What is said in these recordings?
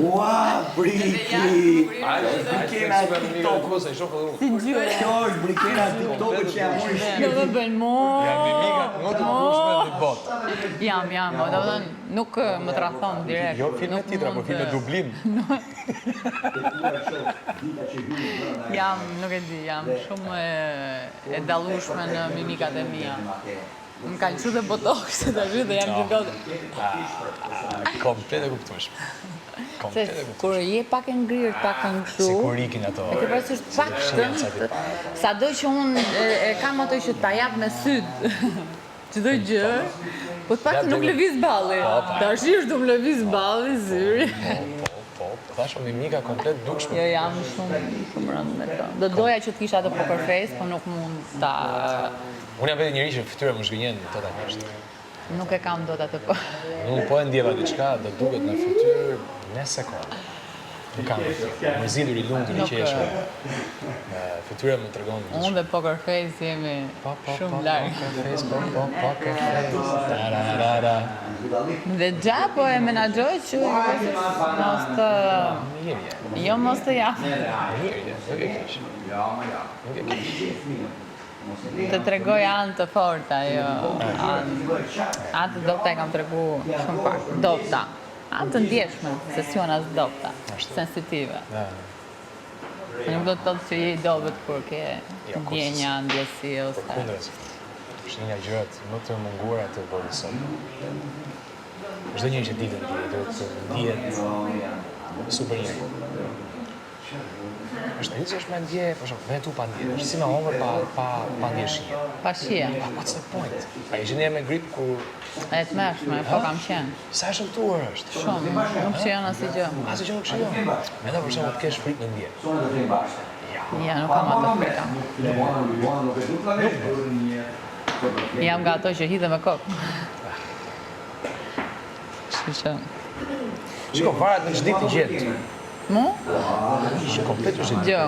Ua, briki! Brikena TikTok-u. Si ngjyre. Kjo është brikena TikTok-u që jam unë. Do të bëjnë Jam mimikat më të bushme në botë. Jam, do të thënë, nuk më tradhon direkt. Jo filme titra, por filme dublim. Jam, nuk e di, jam shumë e dallueshme në mimikat e mia. Më kanë qu dhe botox të dhe jam gjithë Komplet e kuptueshme. Se kur je pak e ngrirë, pak e ngëshu, Se kur ikin ato. e ke parasysh pak sado që unë e kam ato që ta jap me syt çdo gjë, po të pak nuk lëviz balli. Tash është do më lëviz balli zyri. Po, thash mimika komplet dukshme. Jo, jam shumë rënd me to. Do doja që të kisha atë poker face, po nuk mund ta... Unë jam vetë njëri që fytyra më zhgënjen totalisht. Nuk e kam dot atë po. Unë po e ndjeva diçka, do duket në fytyrë në sekondë. Nuk kam mërzitur I lumtur I qeshur. Fytyra më tregon. Unë dhe poker face jemi shumë larg. Poker face. Tararara. Dhe gjapo e menaxhoj që mos të... Jo mos të jap. Nuk e kish. Nuk e kish. Të tregoj anë të forta, jo. Anë të dopta e kam tregu shumë pak. Dopta. Anë të ndjeshme, se si unë as dopta. Sensitive. Nuk do të thotë që je I dobët kur ke ndjenja, ndjesi ose... Përkundrës. është një nga gjërat më të munguara të botës sot. Çdo njeri që ditë do të ndihet super njeri. Është një që është me ndje, për shumë, me tu pa ndje, është si me homër pa ndjeshije. Pa shije. What's the point? A ishe një me grip kur... E të mërshme, po kam qenë. Sa e shëmtuar është? Shumë, nuk shijon asnjë gjë. Asnjë gjë nuk shijon. Mendo për shembull të kesh frikë në ndje. Ja, nuk kam ato frika. Jam nga ato që hidhe me kokë. Shiko, varet në çdo ditë gjet. Mu? Shiko, komplet është Gjë.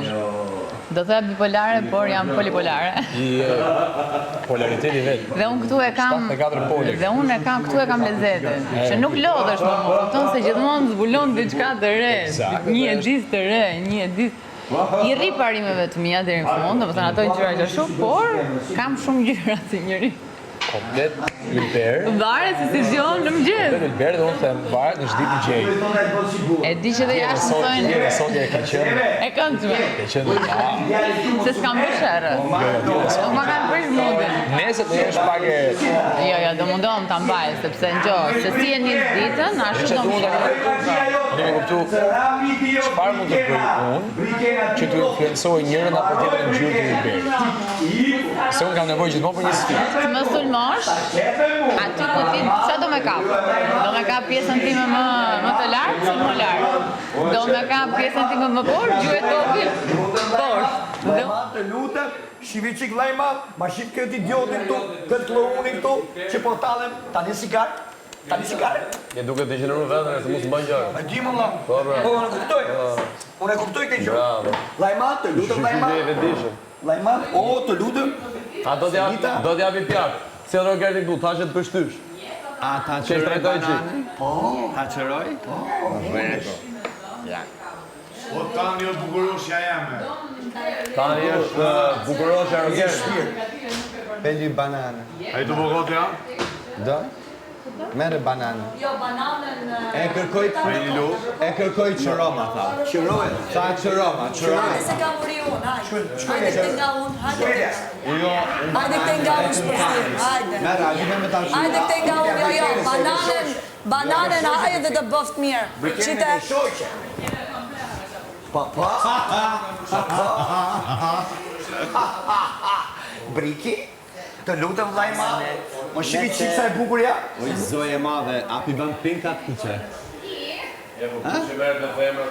Do thoya bipolare, por jam polipolare. Polariteti vet. Dhe unë këtu e kam... 74 poli. Dhe unë e kam këtu e kam lezetin. Që nuk lodhesh më mua. Kupton se gjithmonë zbulon diçka të re. Një edis të re, një edis... I rri parimeve të mia deri në fund, domethënë ato gjëra që ashtu, por kam shumë gjëra si njëri. Komplet Ylber. Varet se si zgjon në mëngjes. Ylber dhe unë them varet në çdo ditë gjej. E di që dhe jashtë thonë... Sotja e ka qenë. E këndshme. Ka qenë. Se s'kam bërë sherrë. Nuk ma kanë prish mundin. Nesër do jesh pak e... Jo, do mundohem ta mbaj, sepse ngjoh, se si e nis ditën, ashtu do më Ne kuptu, çfarë mund të bëj unë që të influencoj njërin apo tjetrin në gjyrë të Ylberit. Se unë kam nevojë gjithmonë për një sfidë. Të më sulmosh, aty ku ti, ç'a do me kap? Do me kap pjesën time më të lartë, sulmo lartë. Do me kap pjesën time më poshtë, gjuhet tokën poshtë. Lajma, të lutem, shivi qik lajma, ma shik këtë idiotin këtu, këtë klouni këtu, që po talem, tani sikar. Tani sikare? Je duke të gjeneru vetën e se mos më bëjnë gjërë. E di më la. Po, unë kuptoj. Unë e kuptoj këtë gjë. Lajma, të lutem lajma. Lajma, o, të lutem. A do t'japi pjakë. Se do gërti këtu, ta që të pështysh. A ta qëroj banane? Ta qëroj? Vesh. Ja. Po tani është bukurosja jeme. Tani është bukurosja rogerë. Peli banane. A i të bogot ja? Do? Mere banane. Jo, bananën... E kërkoj qëroma, tha. Qëroj. Tha qëroma. Hajde se kam uri unë, hajde. Hajde këte nga unë, hajde. Jo. Hajde këte nga unë shpërshtim, hajde. Mere, hajde me ta qëroma. Hajde këte nga unë, jo, bananën hajde dhe të bëft mirë. Qite... Briki, të lutem lajma. Më shiki qik sa e bukur ja? Oj, zoje madhe, api bën pinkat kuqe. Je po që merë me femër,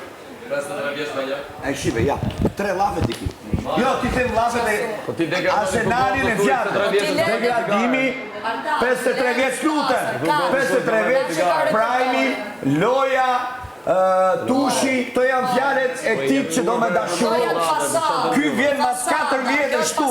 53 vjeç me një. E shive, ja, 3 lafe t'i ki. Jo, ti them lafe dhe Arsenalin e zjarë. Degradimi, 53 vjeç lutem. 53 vjeç, Prajmi, Loja, Tushi, to janë fjallet e këtij që do me dashuru. Ky vjen mas 4 vjetë shtu.